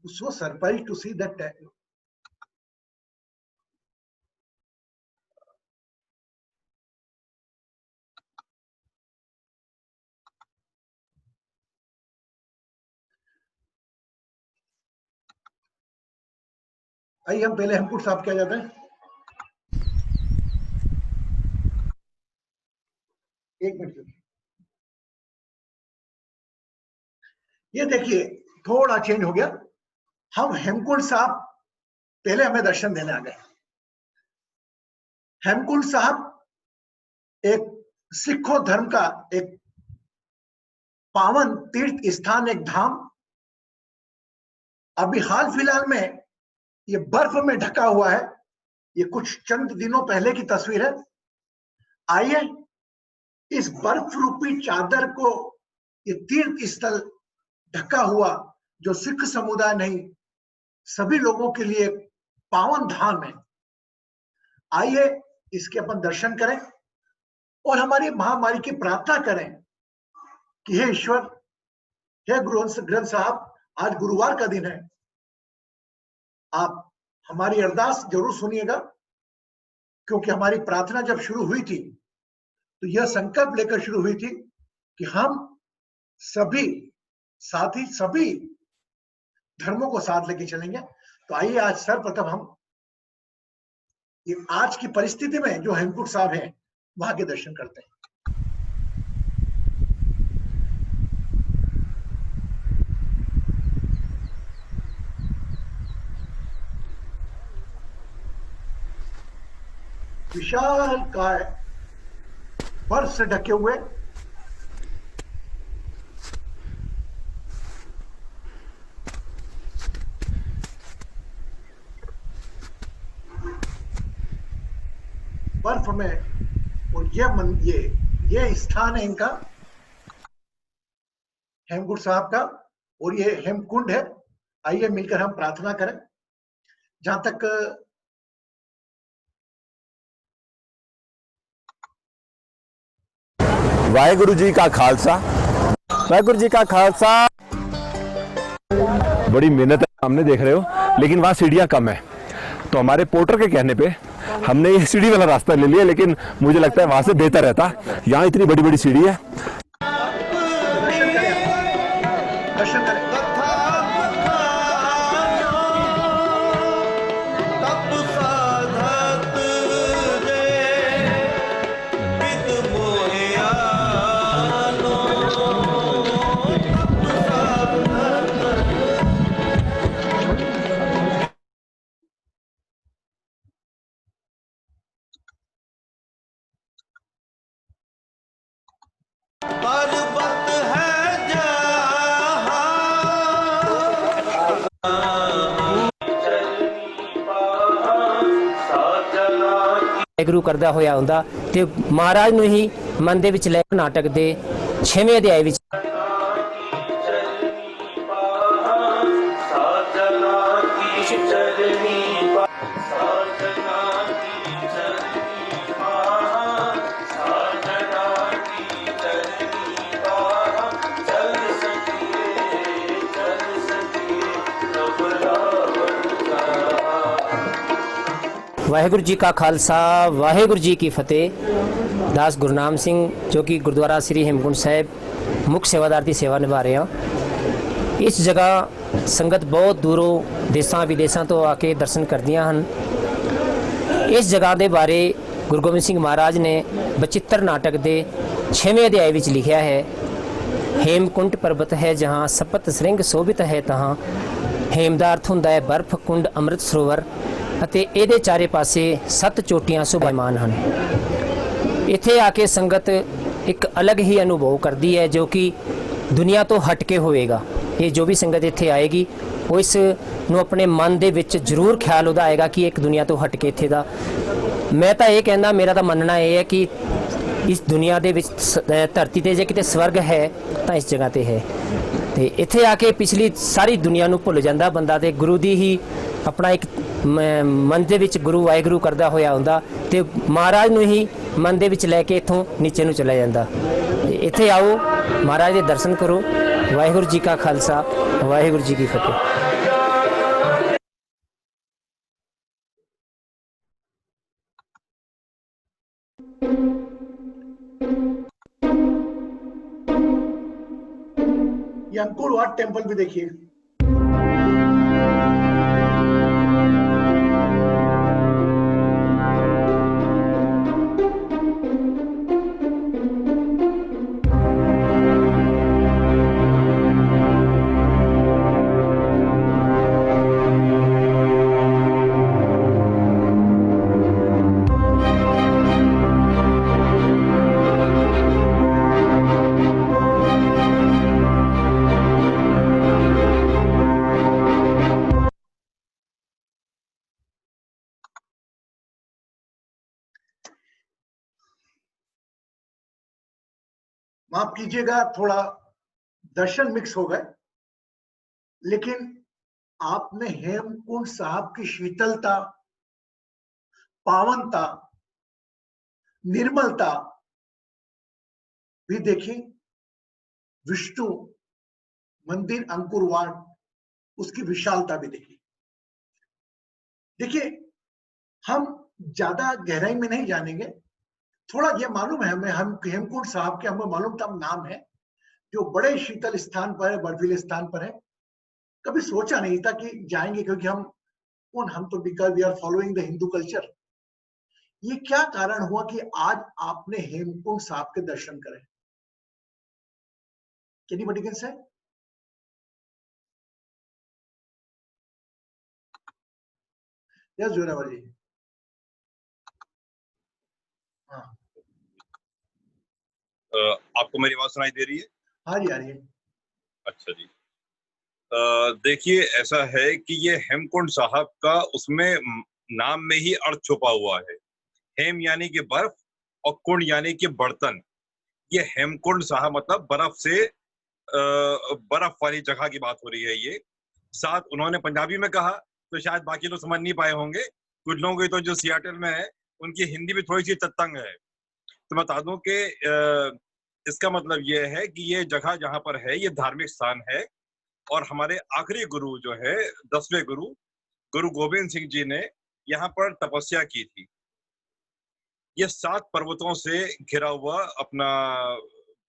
so surprised to see that आइए हम पहले हेमकुंड साहब क्या जाते हैं। एक मिनट, ये देखिए थोड़ा चेंज हो गया। हम हेमकुंड साहब पहले हमें दर्शन देने आ गए। हेमकुंड साहब एक सिखों धर्म का एक पावन तीर्थ स्थान, एक धाम। अभी हाल फिलहाल में ये बर्फ में ढका हुआ है। ये कुछ चंद दिनों पहले की तस्वीर है। आइए इस बर्फ रूपी चादर को, ये तीर्थ स्थल ढका हुआ जो सिख समुदाय नहीं सभी लोगों के लिए पावन धाम है, आइए इसके अपन दर्शन करें और हमारी महामारी की प्रार्थना करें कि हे ईश्वर, हे गुरु ग्रंथ साहब, आज गुरुवार का दिन है, आप हमारी अरदास जरूर सुनिएगा। क्योंकि हमारी प्रार्थना जब शुरू हुई थी तो यह संकल्प लेकर शुरू हुई थी कि हम सभी साथी सभी धर्मों को साथ लेके चलेंगे। तो आइए आज सर्वप्रथम हम ये आज की परिस्थिति में जो हेमकुंड साहब हैं वहां के दर्शन करते हैं। विशाल काय बर्फ से ढके हुए बर्फ में, और ये स्थान है इनका, हेमकुंड साहब का, और ये हेमकुंड है। आइए मिलकर हम प्रार्थना करें। जहां तक वाहेगुरु जी का खालसा, वाहेगुरु जी का खालसा। बड़ी मेहनत है, सामने देख रहे हो, लेकिन वहाँ सीढ़ियाँ कम है। तो हमारे पोर्टर के कहने पे हमने ये सीढ़ी वाला रास्ता ले लिया, लेकिन मुझे लगता है वहाँ से बेहतर रहता। यहाँ इतनी बड़ी बड़ी सीढ़ी है। दर्शन करें। वाਹਿਗੁਰੂ ਕਰਦਾ ਹੋਇਆ ਹੁੰਦਾ ਤੇ ਮਹਾਰਾਜ ਨੂੰ ਹੀ ਮਨ ਦੇ ਵਿੱਚ ਲੈ ਨਾਟਕ ਦੇ 6ਵੇਂ ਅਧਿਆਇ ਵਿੱਚ वाहेगुरु जी का खालसा, वाहेगुरु जी की फतेह। दास गुरनाम सिंह जो कि गुरुद्वारा श्री हेमकुंड साहिब मुख्य सेवादार की सेवा निभा रहे हैं। इस जगह संगत बहुत दूरों देशों विदेशों तो आके दर्शन करदियां हन। इस जगह के बारे गुरु गोबिंद सिंह महाराज ने बचित्र नाटक के 6वें अध्याय में लिखा है, हेमकुंड पर्वत है जहाँ सपत श्रृंग शोभित है तहाँ, हेम का अर्थ हुंदा है बर्फ कुंड अमृत सरोवर ਅਤੇ ਇਹਦੇ ਚਾਰੇ ਪਾਸੇ 7 ਚੋਟੀਆਂ ਸੁਭਾਇਮਾਨ ਹਨ। ਇੱਥੇ ਆ ਕੇ ਸੰਗਤ ਇੱਕ ਅਲੱਗ ਹੀ ਅਨੁਭਵ ਕਰਦੀ ਹੈ ਜੋ ਕਿ ਦੁਨੀਆ ਤੋਂ ਹਟ ਕੇ ਹੋਵੇਗਾ। ਇਹ ਜੋ ਵੀ ਸੰਗਤ ਇੱਥੇ ਆਏਗੀ ਉਹ ਇਸ ਨੂੰ ਆਪਣੇ ਮਨ ਦੇ ਵਿੱਚ ਜ਼ਰੂਰ ਖਿਆਲ ਉਹਦਾ ਆਏਗਾ ਕਿ ਇੱਕ ਦੁਨੀਆ ਤੋਂ ਹਟ ਕੇ ਇੱਥੇ ਦਾ। ਮੈਂ ਤਾਂ ਇਹ ਕਹਿੰਦਾ, ਮੇਰਾ ਤਾਂ ਮੰਨਣਾ ਇਹ ਹੈ ਕਿ ਇਸ ਦੁਨੀਆ ਦੇ ਵਿੱਚ ਧਰਤੀ ਤੇ ਜੇ ਕਿਤੇ ਸਵਰਗ ਹੈ ਤਾਂ ਇਸ ਜਗ੍ਹਾ ਤੇ ਹੈ। ਤੇ ਇੱਥੇ ਆ ਕੇ ਪਿਛਲੀ ਸਾਰੀ ਦੁਨੀਆ ਨੂੰ ਭੁੱਲ ਜਾਂਦਾ ਬੰਦਾ ਤੇ ਗੁਰੂ ਦੀ ਹੀ ਆਪਣਾ ਇੱਕ ਮਨ ਦੇ ਵਿੱਚ ਗੁਰੂ ਵਾਹਿਗੁਰੂ ਕਰਦਾ ਹੋਇਆ ਹੁੰਦਾ ਤੇ ਮਹਾਰਾਜ ਨੂੰ ਹੀ ਮਨ ਦੇ ਵਿੱਚ ਲੈ ਕੇ ਇੱਥੋਂ ਨੀਚੇ ਨੂੰ ਚਲਾ ਜਾਂਦਾ। ਇੱਥੇ ਆਓ, ਮਹਾਰਾਜ ਦੇ ਦਰਸ਼ਨ ਕਰੋ। ਵਾਹਿਗੁਰੂ ਜੀ ਕਾ ਖਾਲਸਾ, ਵਾਹਿਗੁਰੂ ਜੀ ਕੀ ਫਤਿਹ। ये अंकुर वाट टेम्पल भी देखिए। माफ कीजिएगा, थोड़ा दर्शन मिक्स हो गए, लेकिन आपने हेमकुंड साहब की शीतलता, पावनता, निर्मलता भी देखी। विष्णु मंदिर अंकुरवाट, उसकी विशालता भी देखी। देखिए, हम ज्यादा गहराई में नहीं जानेंगे, थोड़ा ये मालूम है हमें, हम हेमकुंड साहब के हमें मालूम था नाम है, जो बड़े शीतल स्थान पर है, बर्फीले स्थान पर है। कभी सोचा नहीं था कि जाएंगे, क्योंकि हम तो because we are following the Hindu culture. ये क्या कारण हुआ कि आज आपने हेमकुंड साहब के दर्शन करे? Anybody can say? Yes, Zorawar जी। हाँ, आपको मेरी आवाज सुनाई दे रही है? हाँ जी, आ रही है। अच्छा जी। देखिए, ऐसा है कि ये हेमकुंड साहब का उसमें नाम में ही अर्थ छुपा हुआ है। हेम यानी कि बर्फ और कुंड यानी कि बर्तन। ये हेमकुंड साहब मतलब बर्फ से बर्फ वाली जगह की बात हो रही है। ये साथ उन्होंने पंजाबी में कहा, तो शायद बाकी लोग समझ नहीं पाए होंगे। कुछ लोगों की तो जो सियाटल में है उनकी हिंदी भी थोड़ी सी तंग है। तो बता दूं कि इसका मतलब ये है कि ये जगह जहां पर है ये धार्मिक स्थान है, और हमारे आखिरी गुरु जो है 10वें गुरु गुरु गोविंद सिंह जी ने यहाँ पर तपस्या की थी। ये 7 पर्वतों से घिरा हुआ अपना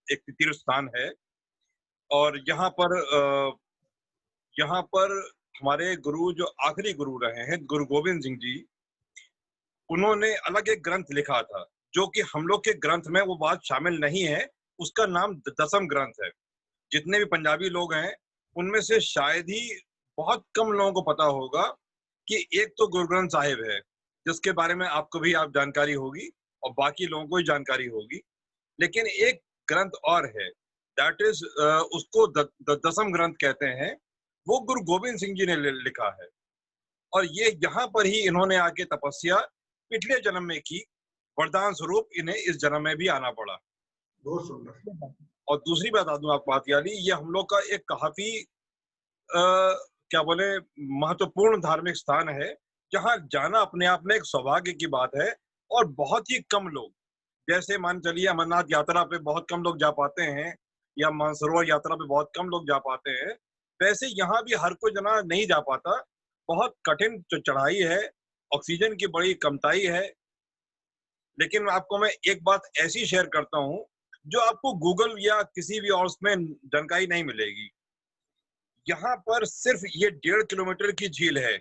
एक तीर्थ स्थान है, और यहाँ पर हमारे गुरु जो आखिरी गुरु रहे हैं गुरु गोविंद सिंह जी, उन्होंने अलग एक ग्रंथ लिखा था, जो कि हम लोग के ग्रंथ में वो बात शामिल नहीं है। उसका नाम दसम ग्रंथ है। जितने भी पंजाबी लोग हैं उनमें से शायद ही बहुत कम लोगों को पता होगा कि एक तो गुरु ग्रंथ साहिब है, जिसके बारे में आपको भी आप जानकारी होगी और बाकी लोगों को ही जानकारी होगी। लेकिन एक ग्रंथ और है, दैट इज उसको दसम ग्रंथ कहते हैं। वो गुरु गोविंद सिंह जी ने लिखा है, और ये यहाँ पर ही इन्होंने आके तपस्या पिछले जन्म में की, वरदान स्वरूप इन्हें इस जन्म में भी आना पड़ा। बहुत सुंदर। और दूसरी बता दूं आपको बात यानी, ये हम लोग का एक काफी क्या बोले महत्वपूर्ण धार्मिक स्थान है, जहाँ जाना अपने आप में एक सौभाग्य की बात है। और बहुत ही कम लोग, जैसे मान चलिए अमरनाथ यात्रा पे बहुत कम लोग जा पाते हैं, या मानसरोवर यात्रा पे बहुत कम लोग जा पाते हैं, वैसे यहाँ भी हर कोई जना नहीं जा पाता। बहुत कठिन चढ़ाई है, ऑक्सीजन की बड़ी कमताई है। लेकिन आपको मैं एक बात ऐसी शेयर करता हूँ जो आपको गूगल या किसी भी और उसमें जानकारी नहीं मिलेगी। यहाँ पर सिर्फ ये 1.5 किलोमीटर की झील है,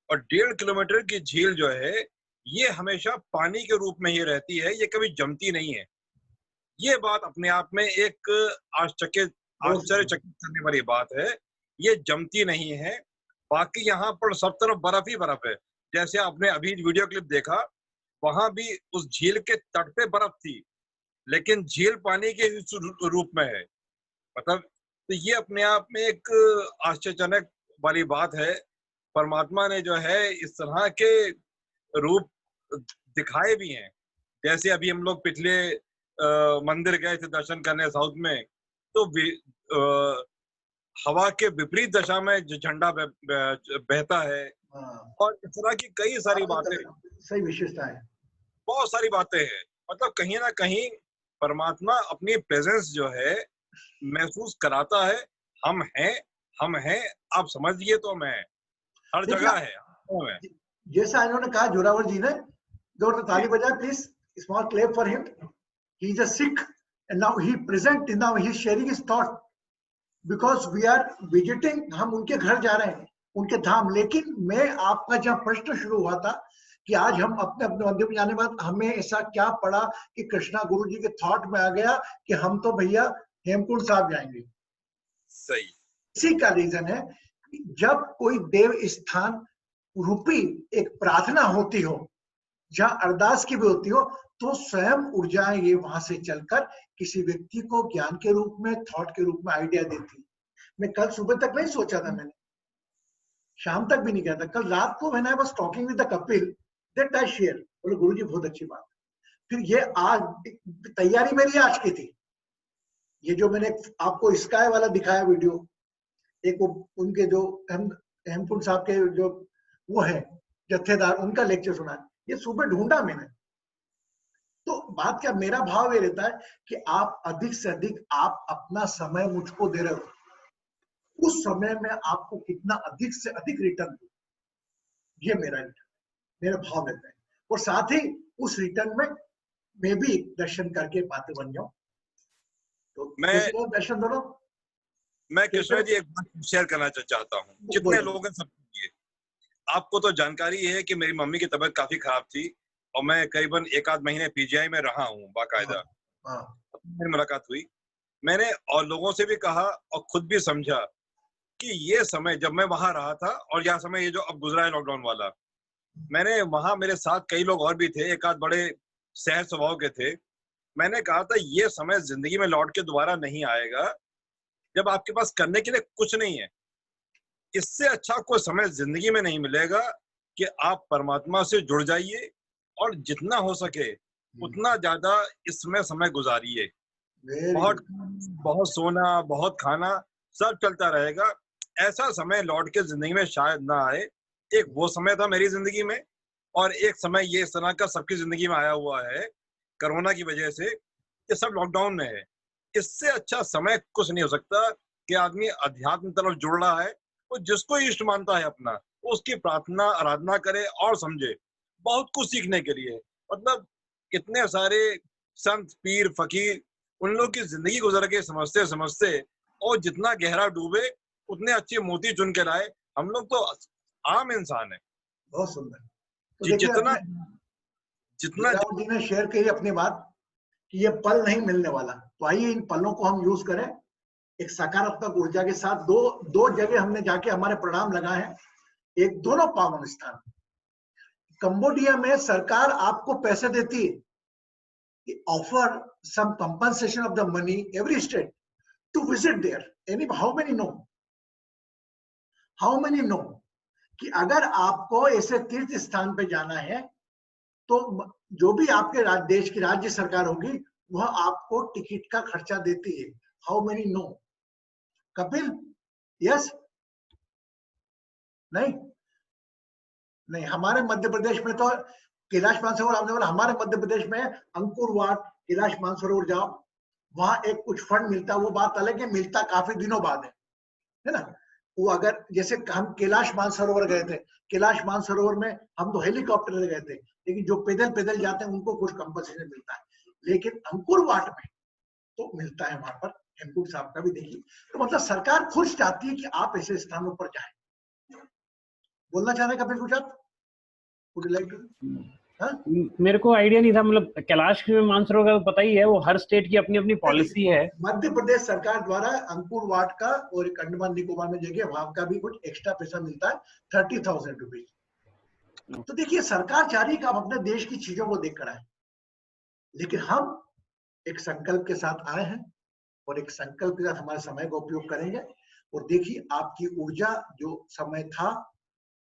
और 1.5 किलोमीटर की झील जो है ये हमेशा पानी के रूप में ही रहती है, ये कभी जमती नहीं है। ये बात अपने आप में एक आश्चर्यचकित करने वाली बात है। ये जमती नहीं है। बाकी यहाँ पर सब तरफ बर्फ ही बर्फ है। जैसे आपने अभी वीडियो क्लिप देखा, वहां भी उस झील के तट पे बर्फ थी, लेकिन झील पानी के रूप में है। मतलब तो ये अपने आप में एक आश्चर्यजनक वाली बात है। परमात्मा ने जो है इस तरह के रूप दिखाए भी हैं। जैसे अभी हम लोग पिछले मंदिर गए थे दर्शन करने साउथ में, तो हवा के विपरीत दशा में झंडा बहता है, और इस तरह की कई सारी बातें, सही विशेषता है, बहुत सारी बातें हैं। मतलब कहीं ना कहीं परमात्मा अपनी प्रेजेंस जो है महसूस कराता है। हम हैं, आप समझिए तो मैं हर जगह है। जैसा इन्होंने कहा जोरावर जी ने, जोर से ताली बजाए please, small clap for him. He is a Sikh and now he present, now he is sharing his thought because we are visiting, हम उनके घर जा रहे हैं, उनके धाम। लेकिन मैं आपका जब प्रश्न शुरू हुआ था कि आज हम अपने अपने मंदिर में जाने के बाद हमें ऐसा क्या पड़ा कि कृष्णा गुरु जी के थॉट में आ गया कि हम तो भैया हेमकुंड साहब जाएंगे। सही। इसी का रीजन है कि जब कोई देव स्थान रूपी एक प्रार्थना होती हो, जहां अरदास की भी होती हो, तो स्वयं ऊर्जाएं ये वहां से चलकर किसी व्यक्ति को ज्ञान के रूप में, थॉट के रूप में आइडिया देती। मैं कल सुबह तक नहीं सोचा था, मैंने शाम तक भी नहीं किया था। कल रात को when I was talking with the Kapil, that I share, बोले गुरुजी बहुत अच्छी बात। फिर ये आज तैयारी मेरी आज की थी। ये जो मैंने आपको स्काई वाला दिखाया वीडियो, एक वो उनके जो हेमकुंड साहब के जो वो है जत्थेदार, उनका लेक्चर सुना, ये सुबह ढूंढा मैंने। तो बात क्या, मेरा भाव ये रहता है कि आप अधिक से अधिक आप अपना समय मुझको दे रहे हो, उस समय में आपको कितना अधिक से अधिक रिटर्न दो, ये मेरा भाव रहता है। और साथ ही उस रिटर्न में मैं भी दर्शन करके बातें बन जाऊं। तो मैं दर्शन दोनों, मैं कृष्णा जी एक बात शेयर करना चाहता हूँ, जितने लोग हैं सबके लिए। आपको तो जानकारी है कि मेरी मम्मी की तबीयत काफी खराब थी और मैं करीबन 1 आध महीने पीजीआई में रहा हूँ बाकायदा। मेरी मुलाकात हुई, मैंने और लोगों से भी कहा और खुद भी समझा कि ये समय जब मैं वहां रहा था और यह समय ये जो अब गुजरा है लॉकडाउन वाला, मैंने वहां, मेरे साथ कई लोग और भी थे, एक आध बड़े सहज स्वभाव के थे। मैंने कहा था ये समय जिंदगी में लौट के दोबारा नहीं आएगा जब आपके पास करने के लिए कुछ नहीं है। इससे अच्छा कोई समय जिंदगी में नहीं मिलेगा कि आप परमात्मा से जुड़ जाइए और जितना हो सके उतना ज्यादा इसमें समय गुजारिए। बहुत सोना, बहुत खाना, सब चलता रहेगा। ऐसा समय लौट के जिंदगी में शायद ना आए। एक वो समय था मेरी जिंदगी में, और एक समय ये इस तरह का सबकी जिंदगी में आया हुआ है कोरोना की वजह से, ये सब लॉकडाउन में है। इससे अच्छा समय कुछ नहीं हो सकता कि आदमी अध्यात्म तरफ जुड़ रहा है, वो जिसको इष्ट मानता है अपना, उसकी प्रार्थना आराधना करे और समझे। बहुत कुछ सीखने के लिए, मतलब कितने सारे संत, पीर, फकीर, उन लोग की जिंदगी गुजर के समझते समझते, और जितना गहरा डूबे उतने अच्छे मोती चुन के लाए। हम लोग तो आम इंसान है। बहुत सुंदर। तो जितना जी ने शेयर की अपनी बात कि ये पल नहीं मिलने वाला, तो आइए इन पलों को हम यूज करें एक सकारात्मक ऊर्जा के साथ। दो जगह हमने जाके हमारे प्रणाम लगाए हैं, एक दोनों पावन स्थान। कंबोडिया में सरकार आपको पैसे देती है, offer some compensation of the money every state to visit there. Any how many no कि अगर आपको ऐसे तीर्थ स्थान पे जाना है तो जो भी आपके देश की राज्य सरकार होगी वह आपको टिकट का खर्चा देती है। How many no? Kapil, yes? नहीं, हमारे मध्य प्रदेश में तो कैलाश मानसरोवर, आपने बोला हमारे मध्य प्रदेश में अंकुर वाट, कैलाश मानसरोवर जाओ, वहां एक कुछ फंड मिलता है, वो बात अलग है, मिलता काफी दिनों बाद है ना। वो अगर जैसे हम कैलाश मानसरोवर गए थे, कैलाश मानसरोवर में हम तो हेलीकॉप्टर से गए थे, लेकिन जो पैदल जाते हैं उनको कुछ कंपनसेशन मिलता है, लेकिन अंकुर वाट में तो मिलता है। वहां पर हेमकुंड साहब का भी देखिए, तो मतलब सरकार खुद चाहती है कि आप ऐसे स्थानों पर जाएं। बोलना चाह रहे कपिल कुछ आप? मेरे को आइडिया नहीं था, मतलब कैलाश मानसरोवर का पता ही है, वो हर स्टेट की अपनी अपनी पॉलिसी है। मध्य प्रदेश सरकार द्वारा अंकुर वाट का और अंडमान निकोबार में जगह, वहां का भी कुछ एक्स्ट्रा पैसा मिलता है, 30,000 रुपीज। तो देखिए सरकार चाह रही है कि आप अपने देश की चीजों को देखकर आए, लेकिन हम एक संकल्प के साथ आए हैं और एक संकल्प के साथ हमारे समय का उपयोग करेंगे। और देखिए आपकी ऊर्जा, जो समय था,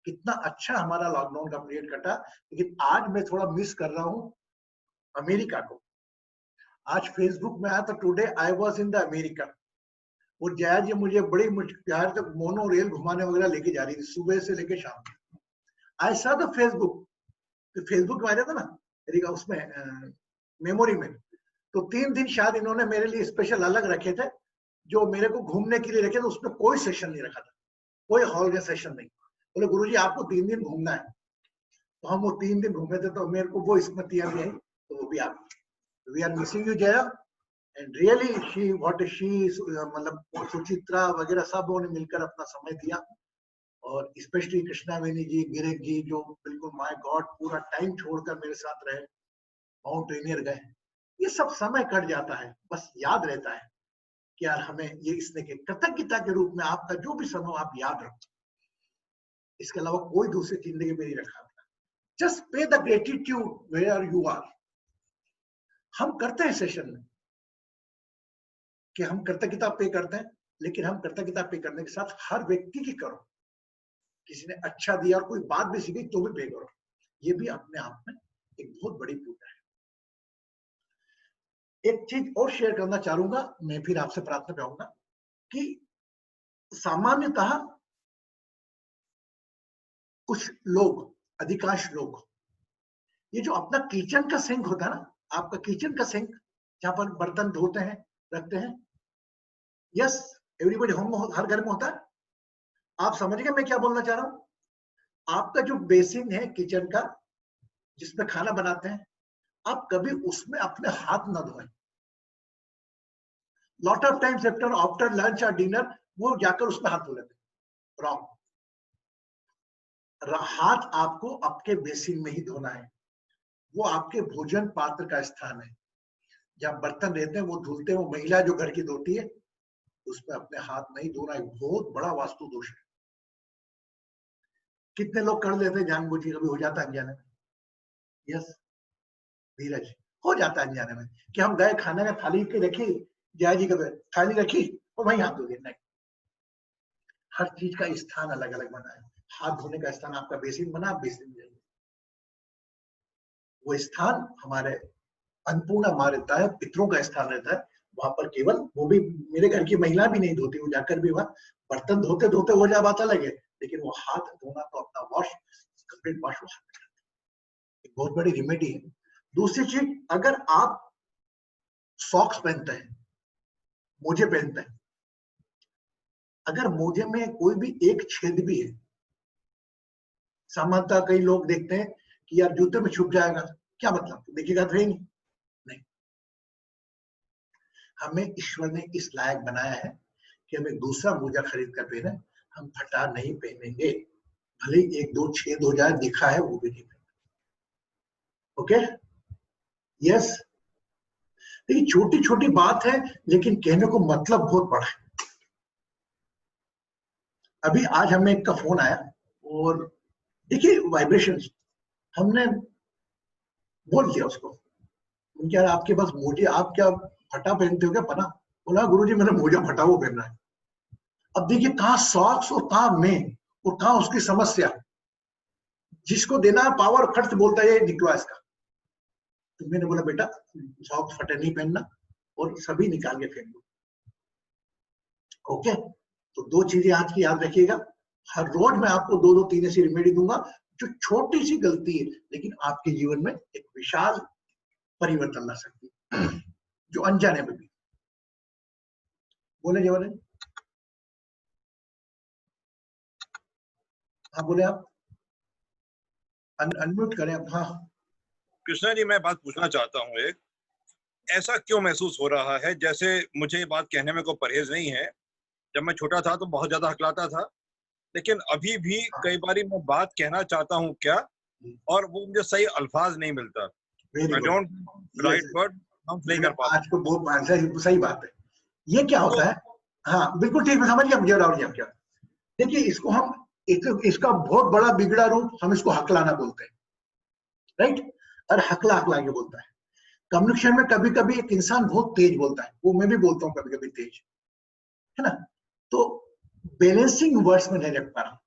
कितना अच्छा हमारा लॉकडाउन का पीरियड कटा। लेकिन आज मैं थोड़ा मिस कर रहा हूं अमेरिका को। आज फेसबुक में आया था, today I was in the America, और जया जी मुझे बड़ी प्यार से मोनो रेल घुमाने वगैरह लेके जा रही थी सुबह से लेके शाम तक। आई सा द फेसबुक में आ जाता ना उसमें मेमोरी में, तो 3 दिन शायद इन्होंने मेरे लिए स्पेशल अलग रखे थे, जो मेरे को घूमने के लिए रखे थे। उसमें कोई सेशन नहीं रखा था, कोई हॉल का सेशन नहीं। बोले गुरुजी आपको 3 दिन घूमना है, तो हम वो 3 दिन घूमे थे, तो मेरे को वो स्मृतियां भी आई, तो वो भी आप। We are missing you Jaya, and really she what she मतलब सुचित्रा वगैरह सबों ने मिलकर अपना समय दिया, और स्पेशली कृष्णा वेनी जी, गिरीश जी, जो बिल्कुल माय गॉड पूरा टाइम छोड़कर मेरे साथ रहे, माउंट रेनियर गए। ये सब समय कट जाता है, बस याद रहता है कि यार हमें ये इसने के कृतज्ञता के रूप में आपका जो भी समय आप याद रखो, इसके अलावा कोई दूसरी जिंदगी में नहीं रखा। Just pay the gratitude where you are. हम करते हैं सेशन में कि हम कृतज्ञता पे करते हैं, लेकिन हम कृतज्ञता पे करने के साथ हर व्यक्ति की करो। किसी ने अच्छा दिया और कोई बात भी सीखी तो भी पे करो। ये भी अपने आप में एक बहुत बड़ी पूजा है। एक चीज और शेयर करना चाहूंगा, मैं फिर आपसे प्रार्थना चाहूंगा कि सामान्यतः कुछ लोग, अधिकांश लोग, ये जो अपना किचन का सिंक होता है ना, आपका किचन का सिंक जहां पर बर्तन धोते हैं, रखते हैं, यस एवरीबॉडी होम, हर घर में होता है। आप समझ गए मैं क्या बोलना चाह रहा हूं। आपका जो बेसिन है किचन का, जिसमें खाना बनाते हैं, आप कभी उसमें अपने हाथ ना धोएं। Lot of times after lunch और डिनर वो जाकर उसमें हाथ धो लेते हैं। रॉन्ग। हाथ आपको आपके बेसिन में ही धोना है। वो आपके भोजन पात्र का स्थान है, जहां बर्तन रहते हैं वो धुलते हैं, वो महिला जो घर की धोती है, उसमें अपने हाथ नहीं धोना, एक बहुत बड़ा वास्तु दोष है। कितने लोग कर लेते हैं जानबूझ के, कभी हो जाता है अनजाने में। यस धीरज, हो जाता है अनजाने में कि हम गए खाने में, थाली के रखी, जया जी कभी थाली रखी और वहीं हाथ धो दिया। नहीं, हर चीज का स्थान अलग अलग बना है। हाथ धोने का स्थान आपका बेसिन बना, आप बेसिन में जाइए। वो स्थान हमारे अन्नपूर्णा मां रहता है, पितरों का स्थान रहता है। वहां पर केवल वो भी, मेरे घर की महिला भी नहीं धोती, वो जाकर भी वहां बर्तन धोते धोते हो जा बात अलग है, लेकिन वो हाथ धोना तो अपना वॉश, कंप्लीट वॉश हो सकता है। बहुत बड़ी रेमेडी है। दूसरी चीज, अगर आप सॉक्स पहनते हैं, मोजे पहनते हैं, अगर मोजे में कोई भी एक छेद भी है, सामान्यतः कई लोग देखते हैं कि यार जूते में छुप जाएगा, क्या मतलब, देखिएगा तो नहीं। नहीं, हमें ईश्वर ने इस लायक बनाया है कि हमें दूसरा मोजा खरीद कर पहने, हम फटा नहीं पहनेंगे, भले एक दो छेद हो जाए, दिखा है वो भी नहीं पहनेंगे। Okay, yes. देखिए छोटी छोटी बात है, लेकिन कहने को मतलब बहुत बड़ा है। अभी आज हमें एक का फोन आया, और देखिए वाइब्रेशंस, हमने बोल दिया उसको, यार आपके पास मोजे, आप क्या फटा पहनते हो क्या पना? बोला गुरुजी मैंने मोजा फटा हुआ पहनना है। अब देखिए कहाँ सॉक्स और कहाँ में, और कहाँ उसकी समस्या। जिसको देना पावर खर्च बोलता है ये निकला इसका। तो मैंने बोला बेटा सॉक्स फटे नहीं पहनना, और सभी निकाल के फेंक दो। ओके, तो दो चीजें आज की याद रखिएगा। हर रोज मैं आपको दो दो तीन ऐसी रेमेडी दूंगा, जो छोटी सी गलती है लेकिन आपके जीवन में एक विशाल परिवर्तन ला सकती है, जो अनजाने में भी। बोले जीवन, हाँ बोले आप, अनम्यूट करें आप। हाँ कृष्णा जी, मैं बात पूछना चाहता हूँ एक, ऐसा क्यों महसूस हो रहा है जैसे मुझे ये बात कहने में कोई परहेज नहीं है, जब मैं छोटा था तो बहुत ज्यादा हकलाता था, लेकिन अभी भी कई बारी मैं बात कहना चाहता हूँ क्या, और वो मुझे सही अल्फाज नहीं मिलता। आई डोंट राइट वर्ड, हम नहीं कर पाते। आज को बहुत सही बात है। ये क्या होता है? हाँ बिल्कुल ठीक, मैं समझ गया मुझे राहुल जी आप क्या। देखिए इसको हम, इसका बहुत बड़ा बिगड़ा रूप हम इसको हकलाना बोलते हैं, राइट? और हकला हकला के बोलता है। कम्युनिकेशन में कभी कभी एक इंसान बहुत तेज बोलता है, वो मैं भी बोलता हूँ कभी कभी तेज, है ना? तो बैलेंसिंग वर्ड्स में नहीं रख पा रहा।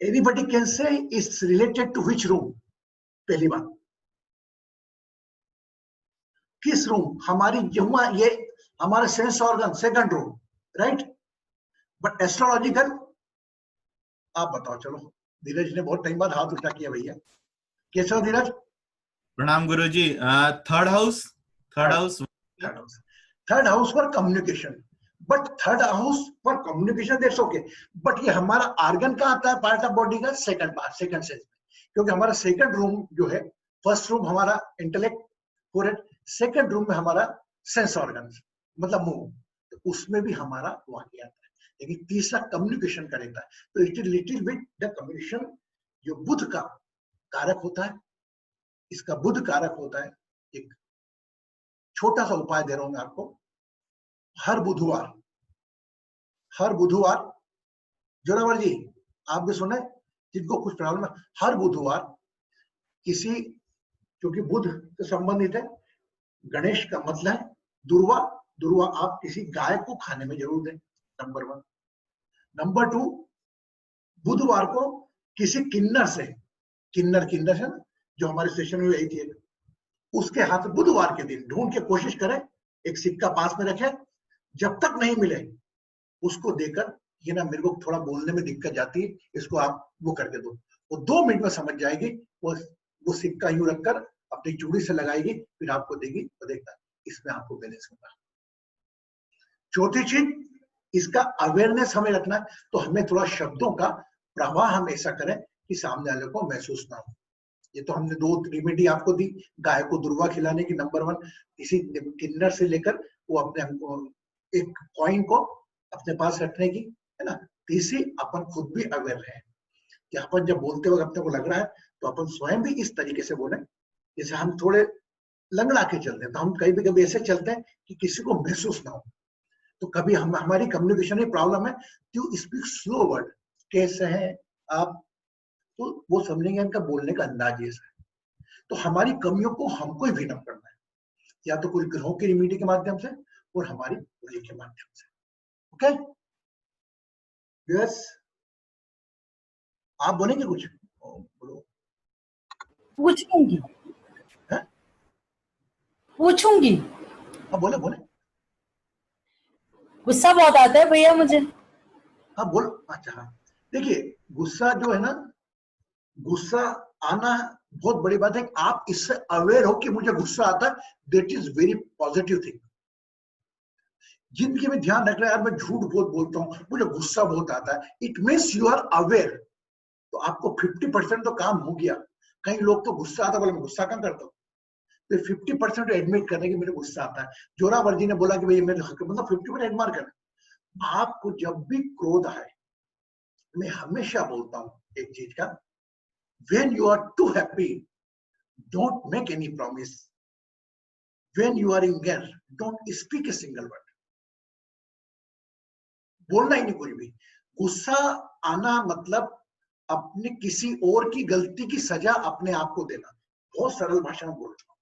Anybody can say is related to which room? पहली बात, किस रूम? हमारी जुम्मा, ये हमारा sense organ, second room, right? But astrological, आप बताओ। चलो धीरज ने बहुत टाइम बाद हाथ उठा किया भैया, कैसे हो धीरज? प्रणाम गुरुजी। Third house, third house for communication. But third house for communication that's okay, but ये हमारा ऑर्गन का आता है, पार्ट ऑफ बॉडी का सेकंड पार्ट, सेकंड सेंस में। क्योंकि हमारा सेकंड रूम जो है, फर्स्ट रूम हमारा इंटेलेक्ट, करेक्ट, सेकंड रूम में हमारा सेंस ऑर्गन, मतलब मुंह, तो उसमें भी हमारा वाक्य आता है। लेकिन तीसरा कम्युनिकेशन का रहता है, तो it is little bit the communication जो बुध का कारक होता है। इसका बुध कारक होता है। एक छोटा सा उपाय दे रहा हूं मैं आपको। हर बुधवार जोरावर जी आप भी सुने जिनको कुछ प्रॉब्लम है, हर बुधवार किसी, क्योंकि बुध से संबंधित है, गणेश का मतलब है दुर्वा आप किसी गाय को खाने में जरूर दें, नंबर 1। नंबर 2, बुधवार को किसी किन्नर से है ना, जो हमारे स्टेशन में आई थी, उसके हाथ बुधवार के दिन ढूंढ के कोशिश करें, एक सिक्का पास में रखें, जब तक नहीं मिले उसको देकर, ये ना मेरे को थोड़ा बोलने में दिक्कत जाती है, इसको आप वो करके दो, वो 2 मिनट में समझ जाएगी। वो सिक्का यूं रखकर अपनी चूड़ी से लगाएगी, फिर आपको देगी, तो देखना इसमें आपको बैलेंस होगा। चौथी चीज, इसका अवेयरनेस हमें रखना है, तो हमें थोड़ा शब्दों का प्रवाह हम ऐसा करें कि सामने वाले को महसूस ना हो। ये तो हमने 2 रेमेडी आपको दी, गाय को दुर्वा खिलाने की नंबर 1, किसी किन्नर से लेकर वो अपने एक कॉइन को अपने पास रखने की, है ना। तीसरी, अपन खुद भी अवेयर रहे कि अपन जब बोलते वक्त अपने को लग रहा है तो अपन स्वयं भी इस तरीके से बोले, जैसे हम थोड़े लंगड़ा के चलते हैं, तो हम कभी ऐसे चलते हैं कि किसी को महसूस ना हो। तो कभी हमारी कम्युनिकेशन में प्रॉब्लम है, टू स्पीक स्लो वर्ड, कैसे हैं आप, तो वो समझेंगे इनका बोलने का अंदाज ऐसा है। तो हमारी कमियों को हमको ही विनम्र करना है, या तो कोई ग्रहों की रेमेडी के माध्यम से और हमारी बोली के माध्यम से। ओके, यस, आप बोलेंगे कुछ? बोलो। पूछूंगी। है? पूछूंगी। हाँ बोले। गुस्सा बहुत आता है भैया मुझे। हाँ बोलो। अच्छा हाँ, देखिए गुस्सा जो है ना, गुस्सा आना बहुत बड़ी बात है। आप इससे अवेयर हो कि मुझे गुस्सा आता है, that is very positive thing. जिंदगी में ध्यान रख रहे हैं, यार मैं झूठ बहुत बोलता हूँ, मुझे गुस्सा बहुत आता है, it means you are aware. तो आपको 50% तो काम हो गया। कई लोग तो गुस्सा आता है, बोले मैं गुस्सा कहाँ करता हूँ, तो 50% एडमिट करने की मेरे गुस्सा आता है। जोरावर जी ने बोला कि भाई मेरे हक, मतलब 50% एडमार करना। आपको जब भी क्रोध आए, मैं हमेशा बोलता हूँ एक चीज का, when you are too happy don't make any promise, when you are in anger don't speak a single word, बोलना ही नहीं कोई भी। गुस्सा आना मतलब अपने किसी और की गलती की सजा अपने आप को देना। बहुत सरल भाषा में बोल रहा हूं,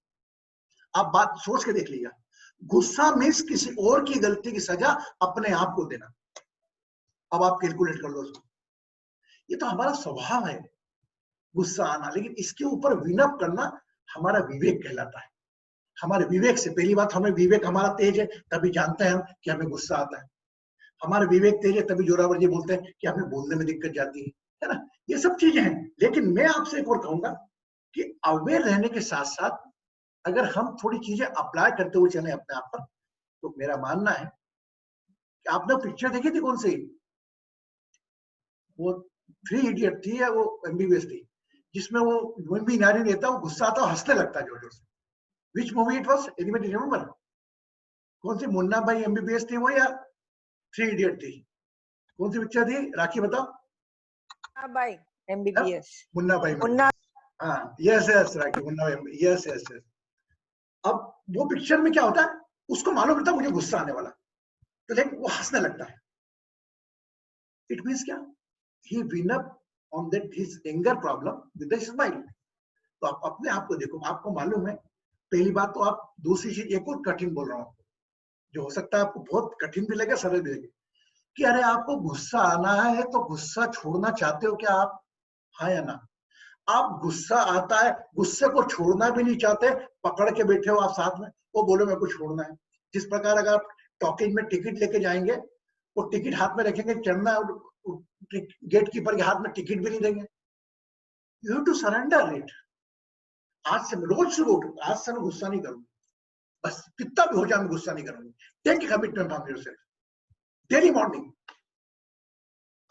आप बात सोच के देख लीजिए। गुस्सा मीन्स किसी और की गलती की सजा अपने आप को देना। अब आप कैलकुलेट कर लो उसको, ये तो हमारा स्वभाव है गुस्सा आना, लेकिन इसके ऊपर विनप करना हमारा विवेक कहलाता है। हमारे विवेक से, पहली बात हमें विवेक हमारा तेज है, तभी जानते हैं हम कि हमें गुस्सा आता है। हमारा विवेक तेज है, तभी जोरावर जी बोलते हैं कि हमें बोलने में दिक्कत जाती है ना। ये सब चीजें हैं। लेकिन मैं आपसे एक और कहूंगा कि अवेयर रहने के साथ साथ अगर हम थोड़ी चीजें अप्लाई करते हुए चले अपने आप पर, तो मेरा मानना है कि आपने पिक्चर देखी थी कौन सी, वो 3 इडियट थी या वो MBBS थी, जिसमें वो मुंबई नारी रहता, वो गुस्सा आता, हंसने लगता जोर जोर से। Which movie it was, anybody remember? कौन सी, मुन्ना भाई MBBS थी वो या 3 इडियट थी? कौन सी पिक्चर थी, राखी बताओ? मुन्ना भाई MBBS। मुन्ना भाई, मुन्ना, हाँ यस राखी, मुन्ना भाई, यस। अब वो पिक्चर में क्या होता है, उसको मालूम रहता मुझे गुस्सा आने वाला, तो लेकिन वो हंसने लगता है। इट मींस क्या, he win up on that his anger problem with a smile। तो आप अपने आप को देखो, आपको मालूम है, पहली बात तो आप, दूसरी चीज एक और कठिन बोल रहा हूं, जो हो सकता है आपको बहुत कठिन भी लगे, सरल भी लगे, कि अरे आपको गुस्सा आना है तो गुस्सा छोड़ना चाहते हो क्या आप, हाँ या ना? आप गुस्सा आता है, गुस्से को छोड़ना भी नहीं चाहते, पकड़ के बैठे हो आप साथ में, वो बोलो मेरे को छोड़ना है। जिस प्रकार अगर आप टॉकिंग में टिकट लेके जाएंगे, वो टिकट हाथ में रखेंगे, चढ़ना, गेट कीपर के हाथ में टिकट भी नहीं देंगे। You have to surrender it. आज से रोज सुबह उठो, आज से मैं गुस्सा नहीं करूंगी, बस कितना भी हो जाए मैं गुस्सा नहीं करूंगी। Take a commitment on yourself, daily morning.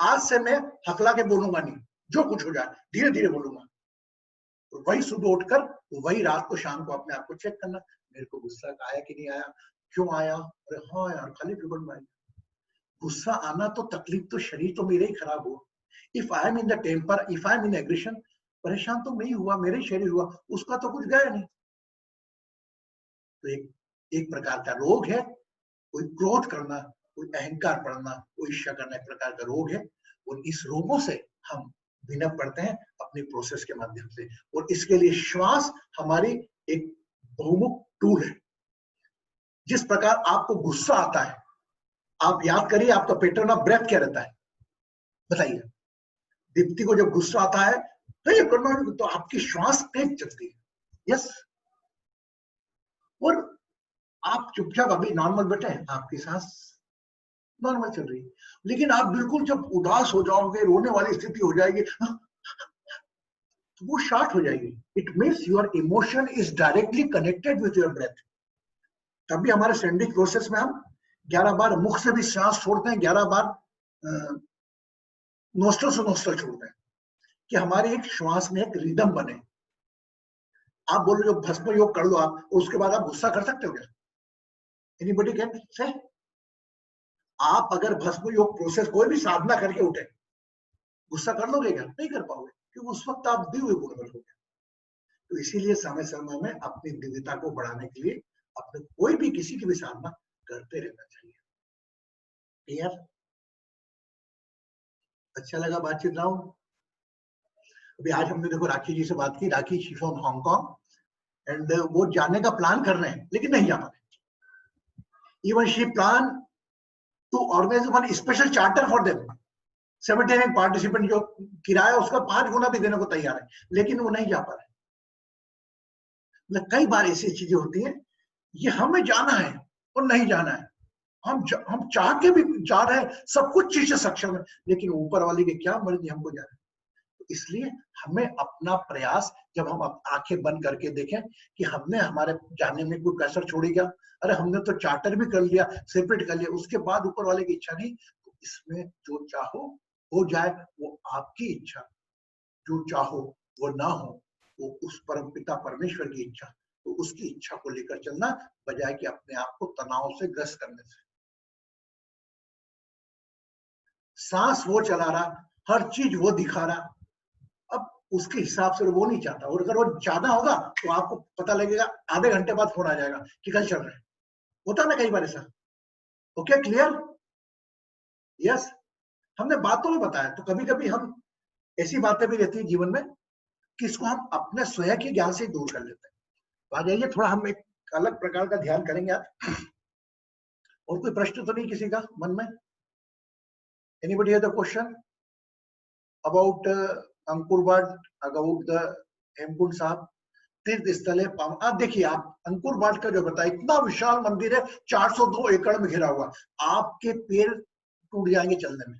आज से मैं हकला के बोलूंगा नहीं, जो कुछ हो जाए धीरे धीरे बोलूंगा। वही सुबह उठकर, वही रात को, शाम को अपने आप को चेक करना, मेरे को गुस्सा आया कि नहीं आया, क्यों आया, अरे हाँ यार खाली फिगर में आया। गुस्सा आना तो तकलीफ तो शरीर तो मेरे ही खराब हुआ। If I am in the temper, if I am in aggression, परेशान तो मैं ही हुआ, मेरे शरीर हुआ, उसका तो कुछ गया नहीं। तो एक प्रकार का रोग है, कोई क्रोध करना, कोई अहंकार पड़ना, कोई ईर्ष्या करना एक प्रकार का रोग है। और इस रोगों से हम विनप पड़ते हैं अपनी प्रोसेस के माध्यम से। और इसके लिए श्वास हमारी एक बहुमुख टूल है। जिस प्रकार आपको गुस्सा आता है, आप याद करिए आपका पैटर्न ऑफ ब्रेथ क्या रहता है, बताइए। दीप्ति को जब गुस्सा आता है तो आपकी श्वास तेज चलती है। यस, और आप चुपचाप अभी नॉर्मल बैठे हैं, आपकी सांस नॉर्मल चल रही है। लेकिन आप बिल्कुल जब उदास हो जाओगे, रोने वाली स्थिति हो जाएगी, तो वो शॉर्ट हो जाएगी। It means your emotion is directly connected with your breath. तभी हमारे सेंडिक प्रोसेस में हम 11 बार मुख से भी सांस छोड़ते हैं, 11 बार नोस्ट्रल से नोस्ट्रल छोड़ते हैं, कि हमारे एक श्वास में एक रिदम बने। आप बोलो जो भस्म योग कर लो आप, उसके बाद आप गुस्सा कर सकते हो क्या? एनीबॉडी कैन से? आप अगर भस्म योग प्रोसेस कोई भी साधना करके उठे, गुस्सा कर लोगे क्या? नहीं कर पाओगे, क्योंकि उस वक्त आप दिव्य गुण में हो गए। तो इसीलिए समय समय में अपनी दिव्यता को बढ़ाने के लिए अपने कोई भी किसी की भी साधना करते रहना चाहिए। क्लियर? अच्छा लगा बातचीत राहुल? अभी आज हमने देखो राखी जी से बात की, राखी शी फ्रॉम हांगकांग, एंड वो जाने का प्लान कर रहे हैं लेकिन नहीं जा पा रहे। Even she plan to organise one special charter for them. 79 participant जो किराया उसका 5 गुना भी देने को तैयार है, लेकिन वो नहीं जा पा रहे। कई बार ऐसी चीजें होती हैं, ये हमें जाना है और नहीं जाना है। हम चाह के भी जा रहे हैं, सब कुछ चीजें सक्षम है, लेकिन ऊपर वाले की क्या मर्जी हमको जा रहे हैं। तो इसलिए हमें अपना प्रयास, जब हम आंखें बंद करके देखें कि हमने हमारे जाने में कोई कसर छोड़ी क्या, अरे हमने तो चार्टर भी कर लिया, सेपरेट कर लिया, उसके बाद ऊपर वाले की इच्छा नहीं, तो इसमें जो चाहो हो जाए, वो आपकी इच्छा। जो चाहो वो ना हो, वो उस परम पिता परमेश्वर की इच्छा। तो उसकी इच्छा को लेकर चलना, बजाय कि अपने आप को तनाव से ग्रस्त करने से। सांस वो चला रहा, हर चीज वो दिखा रहा, अब उसके हिसाब से वो नहीं चाहता। और अगर वो ज्यादा होगा तो आपको पता लगेगा, आधे घंटे बाद फोन आ जाएगा कि कल चल रहे हैं। होता ना कई बार ऐसा। Okay, clear? यस, हमने बातों में बताया। तो कभी कभी हम ऐसी बातें भी रहती है जीवन में कि इसको हम अपने स्वयं के ज्ञान से दूर कर लेते हैं। आ जाइए, थोड़ा हम एक अलग प्रकार का ध्यान करेंगे आज। और कोई प्रश्न तो नहीं किसी का मन में? Anybody have the question about Ankur बाट, अबाउट द हेमकुंड साहब तीर्थ स्थल है? आप देखिए, आप अंकुर बाट का जो बताया, इतना विशाल मंदिर है, 402 एकड़ में घिरा हुआ। आपके पैर टूट जाएंगे चलने में।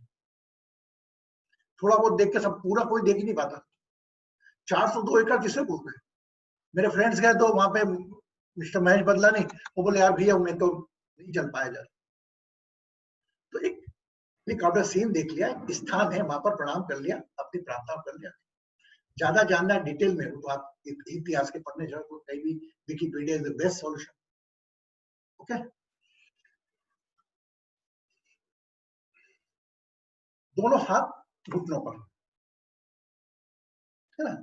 थोड़ा बहुत देख के सब पूरा कोई देख ही नहीं पाता। 402 एकड़ किसे बोलते हैं? मेरे फ्रेंड्स गए तो वहां पे मिस्टर महेश बदलानी, वो बोले यार भैया मैं तो नहीं चल पाया जा। तो एक आपने सीन देख लिया, स्थान है, वहां पर प्रणाम कर लिया, अपनी प्रार्थना कर लिया। ज्यादा जानना है डिटेल में तो आप इतिहास के पढ़ने जाओ, कहीं भी Wikipedia is the best solution. Okay, दोनों हाथ घुटनों पर, है ना?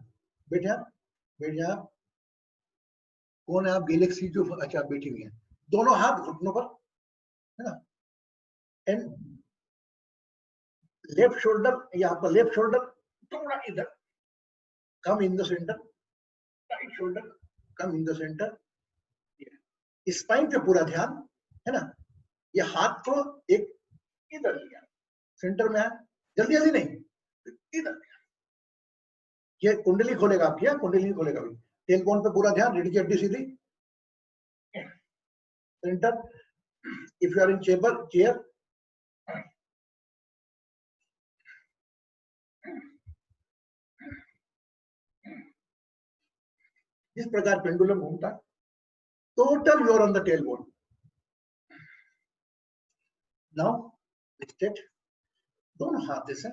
बैठे आप, बैठ जाए आप। कौन है आप? गैलेक्सी जो, अच्छा बैठी हुई है। दोनों हाथ घुटनों पर, है ना? एंड लेफ्ट शोल्डर, या आपका लेफ्ट शोल्डर थोड़ा इधर come in the centre, right shoulder come in the centre. Spine पे पूरा ध्यान, है ना? ये हाथ को एक इधर लिया, सेंटर में है, जल्दी जल्दी नहीं, इधर। ये कुंडली खोलेगा आपकी, कुंडली खोलेगा भी। टेलबोन पे पूरा ध्यान, रीढ़ की हड्डी सीधी, centre. If you are in chair, इस प्रकार पेंडुलम घूमता, total your on the tailbone. Now straight, दोनों हाथ जैसे